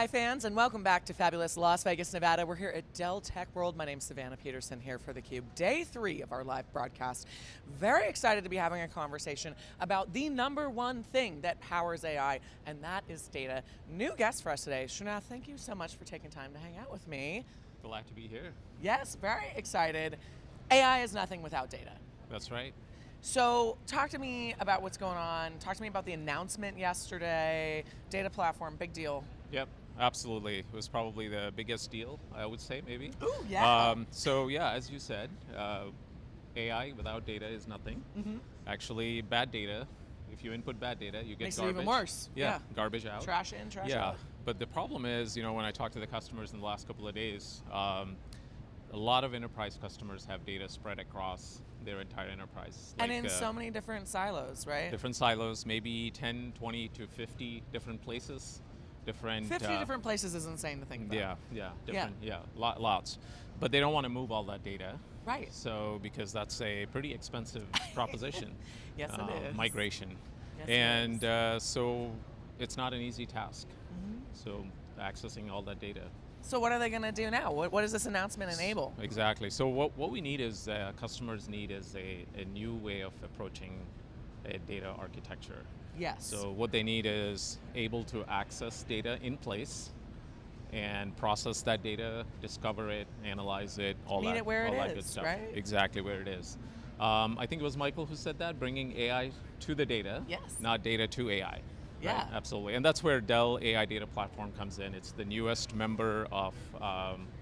AI fans, and welcome back to fabulous Las Vegas, Nevada. We're here at Dell Tech World. My name's Savannah Peterson here for theCUBE. Day 3 of our live broadcast. Very excited to be having a conversation about the #1 thing that powers AI, and that is data. New guest for us today. Srinath, thank you so much for taking time to hang out with me. Glad to be here. Yes, very excited. AI is nothing without data. That's right. So talk to me about what's going on. Talk to me about the announcement yesterday. Data platform, big deal. Yep, absolutely. It was probably the biggest deal, I would say, maybe. Ooh, yeah. So yeah, as you said, AI without data is nothing. Actually, bad data, if you input bad data, you get Makes garbage. it even worse. Yeah, garbage out. Trash in, trash Yeah, out. but the problem is, when I talked to the customers in the last couple of days, a lot of enterprise customers have data spread across their entire enterprise. And in so many different silos, right? Different silos, maybe 10, 20 to 50 different places. 50 different places is insane to think about. Lots. But they don't want to move all that data. Right. So, because that's a pretty expensive proposition. Yes, it is. Migration. Yes, and it is. So, it's not an easy task. So, accessing all that data. So what are they going to do now? What does this announcement enable? Exactly. So what we need is, customers need is a new way of approaching a data architecture. Yes. So what they need is able to access data in place and process that data, discover it, analyze it, all Meet that, it where all it that is, good stuff. right? Exactly where it is. I think it was Michael who said that, bringing AI to the data, Yes. not data to AI. Yeah. Right, absolutely, and that's where Dell AI Data Platform comes in. It's the newest member of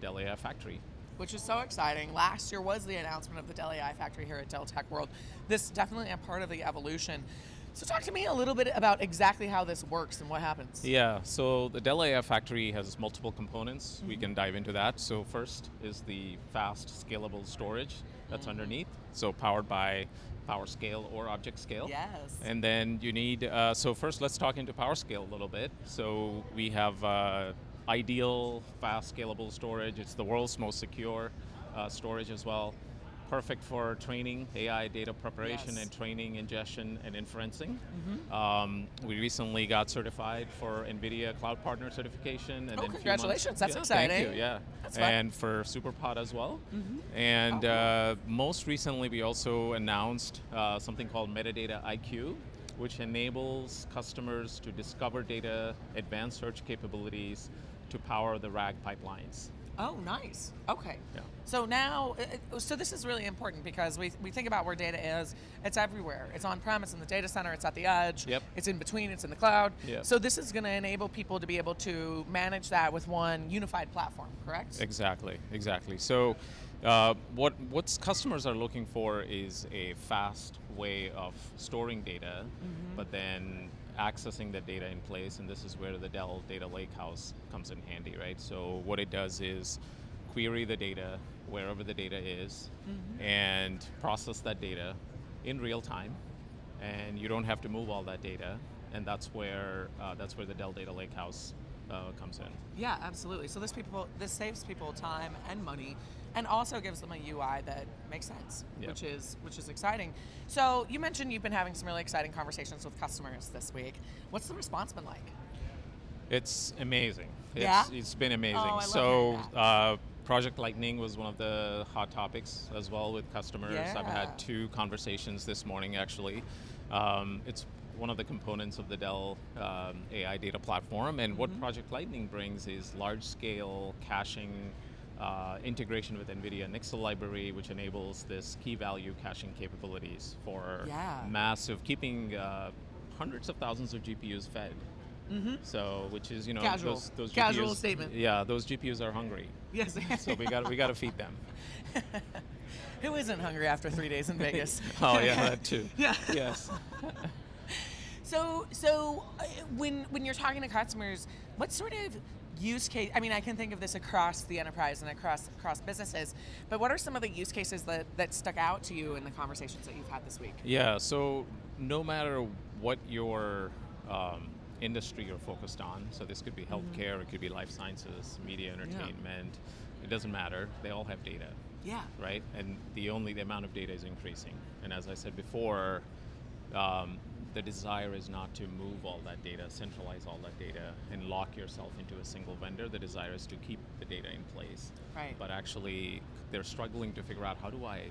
Dell AI Factory. Which is so exciting. Last year was the announcement of the Dell AI Factory here at Dell Tech World. This is definitely a part of the evolution. So talk to me a little bit about exactly how this works and what happens. Yeah, so the Dell AI Factory has multiple components. We can dive into that. So first is the fast, scalable storage that's underneath. So powered by PowerScale or ObjectScale. Yes. And then you need, so first let's talk into PowerScale a little bit. So we have ideal, fast, scalable storage. It's the world's most secure storage as well. Perfect for training, AI data preparation and training, ingestion, and inferencing. We recently got certified for Nvidia Cloud Partner certification. And then congratulations, that's exciting. exciting. Thank you, yeah. That's fun. And for SuperPod as well. And most recently we also announced something called Metadata IQ, which enables customers to discover data, advanced search capabilities to power the RAG pipelines. Oh, nice. Okay. Yeah. So now, so this is really important because we think about where data is. It's everywhere. It's on-premise in the data center. It's at the edge. Yep. It's in between. It's in the cloud. Yep. So this is going to enable people to be able to manage that with one unified platform, correct? Exactly. So what customers are looking for is a fast way of storing data, but then accessing the data in place, and this is where the Dell Data Lakehouse comes in handy, right? So what it does is query the data wherever the data is and process that data in real time, and you don't have to move all that data, and that's where the Dell Data Lakehouse comes in. Yeah, absolutely. So this saves people time and money, and also gives them a UI that makes sense, which is exciting. So you mentioned you've been having some really exciting conversations with customers this week. What's the response been like? It's amazing. Yeah? It's been amazing. Oh, I love so hearing that. Project Lightning was one of the hot topics as well with customers. Yeah. I've had 2 conversations this morning actually. It's one of the components of the Dell AI Data Platform, and what Project Lightning brings is large-scale caching, integration with Nvidia Nixel library, which enables this key value caching capabilities for massive, keeping hundreds of thousands of GPUs fed. So, which is, Casual. those Casual GPUs, statement. Yeah, those GPUs are hungry. Yes. So we got to feed them. Who isn't hungry after 3 days in Vegas? Oh yeah, that too. Yeah. Yes. So when you're talking to customers, what sort of use case, I mean, I can think of this across the enterprise and across businesses, but what are some of the use cases that stuck out to you in the conversations that you've had this week? Yeah, so no matter what your industry you're focused on, so this could be healthcare, it could be life sciences, media, entertainment, it doesn't matter, they all have data. Yeah. Right? And the amount of data is increasing. And as I said before, the desire is not to move all that data, centralize all that data, and lock yourself into a single vendor. The desire is to keep the data in place. Right. But actually, they're struggling to figure out, how do I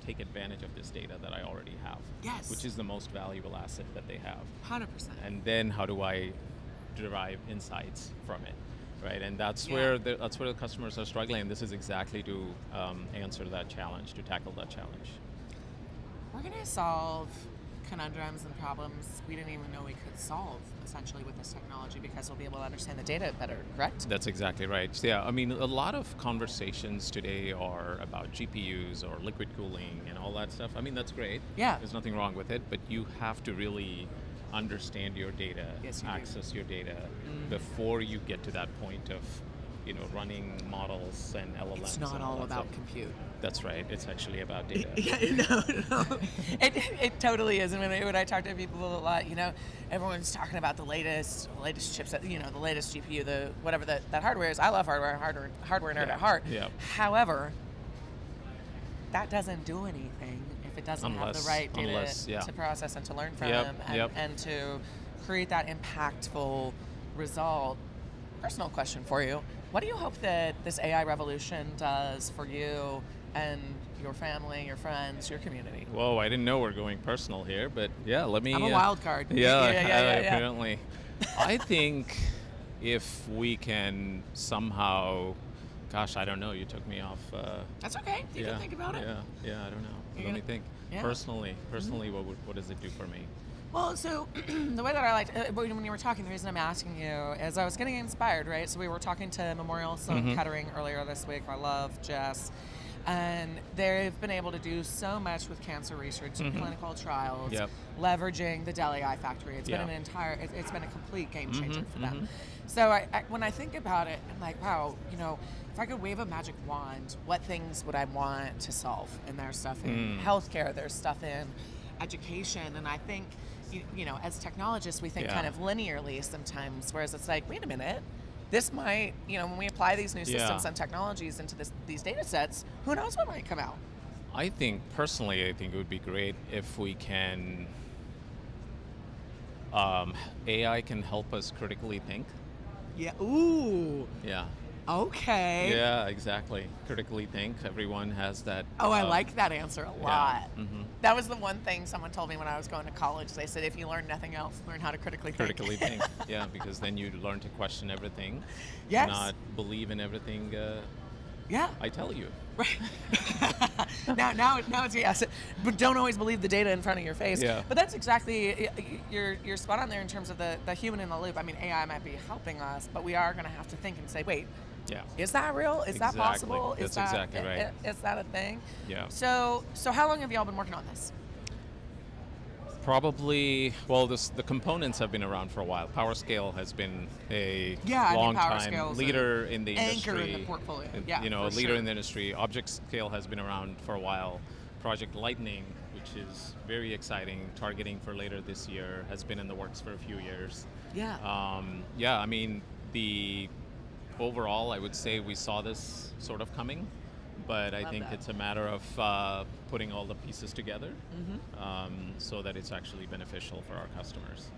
take advantage of this data that I already have? Yes. Which is the most valuable asset that they have. 100%. And then how do I derive insights from it? Right, and that's Yeah. where the customers are struggling. And this is exactly to answer that challenge, to tackle that challenge. We're going to solve conundrums and problems we didn't even know we could solve, essentially, with this technology, because we'll be able to understand the data better, correct? That's exactly right. So, yeah, I mean, a lot of conversations today are about GPUs or liquid cooling and all that stuff. I mean, that's great. Yeah. There's nothing wrong with it, but you have to really understand your data, Yes, you do. access your data, before you get to that point of, running models and LLMs. It's not and all that about stuff. compute. That's right. It's actually about data. Yeah, no. It totally is. And when I talk to people a lot, everyone's talking about the latest chipset, the latest GPU, the whatever that hardware is. I love hardware nerd at heart. Yeah. However, that doesn't do anything if it doesn't have the right data to process and to learn from, and to create that impactful result. Personal question for you. What do you hope that this AI revolution does for you and your family, your friends, your community? Whoa, I didn't know we're going personal here, but yeah, let me... I'm a wild card. Yeah, yeah. apparently. I think if we can somehow... Gosh, I don't know, you took me off... That's okay, you can think about it. Yeah, I don't know. Let me think. Yeah. Personally, what does it do for me? Well, so the way that I liked, when you were talking, the reason I'm asking you is I was getting inspired, right? So we were talking to Memorial Sloan Kettering earlier this week. I love Jess. And they've been able to do so much with cancer research and clinical trials, leveraging the Dell AI factory. It's been it's been a complete game changer for them. So when I think about it, I'm like, wow, if I could wave a magic wand, what things would I want to solve? And there's stuff in healthcare, there's stuff in education, and I think, as technologists, we think kind of linearly sometimes, whereas it's like, wait a minute, this might, when we apply these new systems and technologies into these data sets, who knows what might come out? I think it would be great if we can, AI can help us critically think. Yeah, ooh. Yeah. Okay. Yeah, exactly. Critically think. Everyone has that. Oh, I like that answer a lot. That was the one thing someone told me when I was going to college. They said, if you learn nothing else, learn how to critically think. Critically think, yeah, because then you learn to question everything. Yes. Not believe in everything I tell you. Right. now it's yes, but don't always believe the data in front of your face. Yeah. But that's exactly, you're spot on there in terms of the human in the loop. I mean, AI might be helping us, but we are going to have to think and say, wait, is that real? Is that possible? That's exactly right. Is that a thing? Yeah. So how long have y'all been working on this? Probably, the components have been around for a while. PowerScale has been a long time leader in the industry. Anchor in the portfolio. A leader in the industry. ObjectScale has been around for a while. Project Lightning, which is very exciting, targeting for later this year, has been in the works for a few years. Yeah. I mean, overall, I would say we saw this sort of coming. But I think it's a matter of putting all the pieces together so that it's actually beneficial for our customers.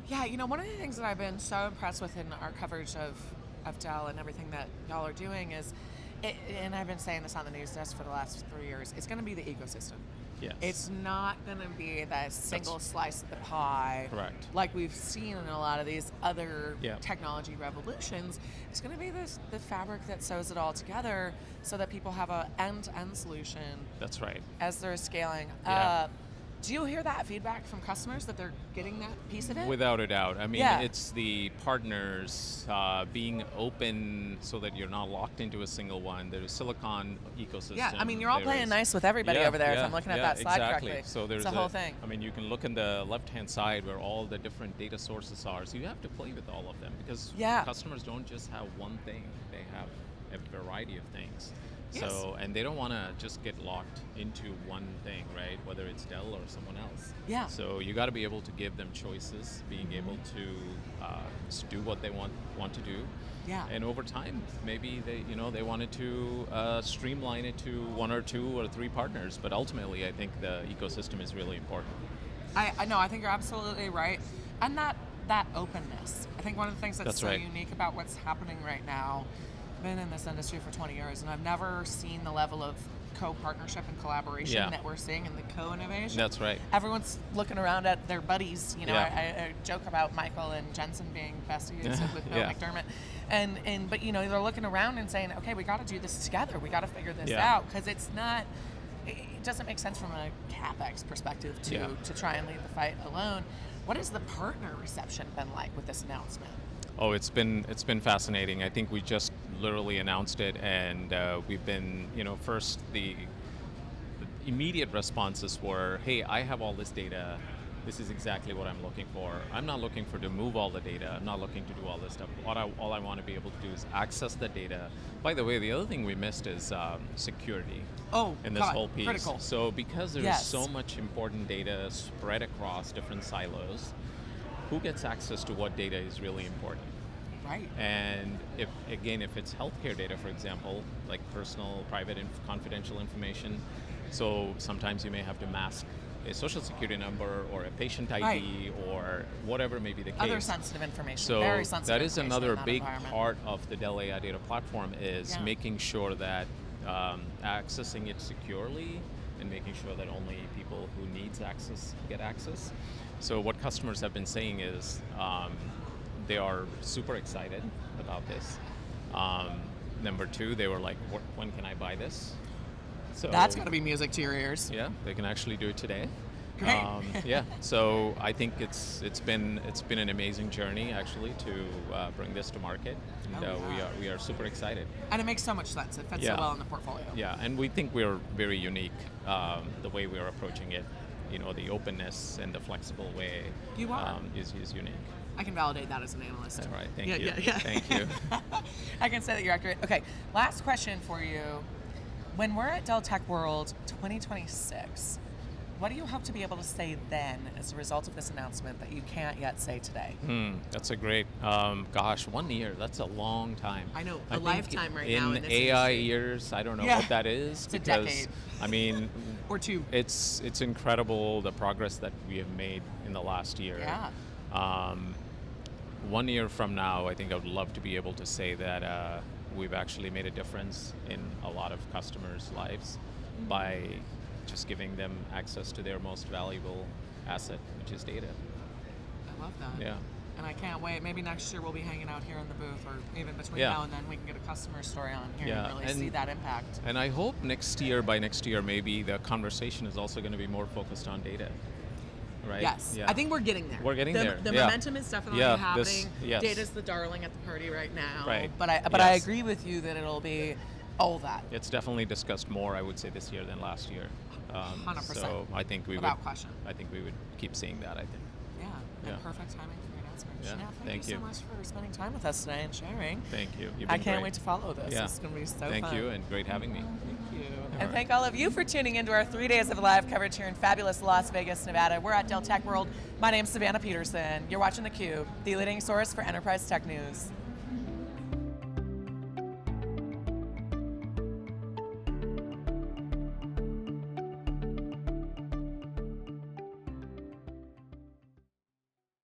Yeah, one of the things that I've been so impressed with in our coverage of Dell and everything that y'all are doing is, and I've been saying this on the news desk for the last 3 years, it's going to be the ecosystem. Yes. It's not going to be that single slice of the pie. Correct. Like we've seen in a lot of these other technology revolutions. It's going to be the fabric that sews it all together so that people have an end-to-end solution. That's right. As they're scaling. Yeah. Do you hear that feedback from customers that they're getting that piece of it? Without a doubt. I mean, it's the partners being open so that you're not locked into a single one. There's a silicon ecosystem. Yeah, I mean, you're all playing nice with everybody over there, if I'm looking at that slide correctly. So there's it's a whole thing. I mean, you can look in the left-hand side where all the different data sources are. So you have to play with all of them because customers don't just have one thing. They have a variety of things. So, and they don't want to just get locked into one thing, right? Whether it's Dell or someone else. Yeah. So you got to be able to give them choices, being able to just do what they want to do. Yeah. And over time, maybe they wanted to streamline it to 1 or 2 or 3 partners. But ultimately, I think the ecosystem is really important. I know. I think you're absolutely right, and that openness. I think one of the things that's so right. unique about what's happening right now. I've been in this industry for 20 years, and I've never seen the level of co-partnership and collaboration that we're seeing in the co-innovation. That's right. Everyone's looking around at their buddies. You know, Yeah. I joke about Michael and Jensen being besties with Bill Yeah. McDermott, but you know, they're looking around and saying, okay, we got to do this together. We got to figure this Yeah. out, because it's not. It doesn't make sense from a CapEx perspective to try and lead the fight alone. What has the partner reception been like with this announcement? Oh, it's been fascinating. I think we just literally announced it, and we've been, first the immediate responses were, hey, I have all this data. This is exactly what I'm looking for. I'm not looking to move all the data. I'm not looking to do all this stuff. All I want to be able to do is access the data. By the way, the other thing we missed is security. In this whole piece. Critical. So because there's so much important data spread across different silos, who gets access to what data is really important. Right. And if it's healthcare data, for example, like personal, private, and confidential information, so sometimes you may have to mask a social security number or a patient ID or whatever may be the case. Other sensitive information, so very sensitive that is another big environment. part of the Dell AI Data Platform is making sure that accessing it securely and making sure that only people who needs access get access. So what customers have been saying is they are super excited about this. Number 2, they were like, when can I buy this? So that's got to be music to your ears. Yeah, they can actually do it today. Great. So I think it's been an amazing journey actually to bring this to market, and we are super excited. And it makes so much sense. It fits so well in the portfolio. Yeah, and we think we're very unique the way we're approaching it. The openness and the flexible way is unique. I can validate that as an analyst. All right, thank you. Yeah. Thank you. I can say that you're accurate. Okay, last question for you. When we're at Dell Tech World 2026, what do you hope to be able to say then as a result of this announcement that you can't yet say today? That's a great, 1 year, that's a long time. I know, a lifetime right now in this AI industry. Years, I don't know what that is. It's a because, decade. I mean, or 2. It's incredible the progress that we have made in the last year. Yeah. 1 year from now, I think I would love to be able to say that we've actually made a difference in a lot of customers' lives by just giving them access to their most valuable asset, which is data. I love that. Yeah. And I can't wait. Maybe next year we'll be hanging out here in the booth, or even between now and then we can get a customer story on here and really see that impact. And I hope by next year, maybe the conversation is also going to be more focused on data. Right? Yes, yeah. I think we're getting there. We're getting there. The momentum is definitely happening. Yes. Data's the darling at the party right now. Right. But I agree with you that it'll be all that. It's definitely discussed more, I would say, this year than last year. 100%. So I think without question. I think we would keep seeing that. I think. Yeah. Perfect timing for your announcement. Yeah. Srinath, thank you so much for spending time with us today and sharing. Thank you. You've been I can't great. wait to follow this. Yeah. It's going to be so fun. Thank you, and great having me. Thank you. All And right. thank all of you for tuning into our 3 days of live coverage here in fabulous Las Vegas, Nevada. We're at Dell Tech World. My name's Savannah Peterson. You're watching theCUBE, the leading source for enterprise tech news.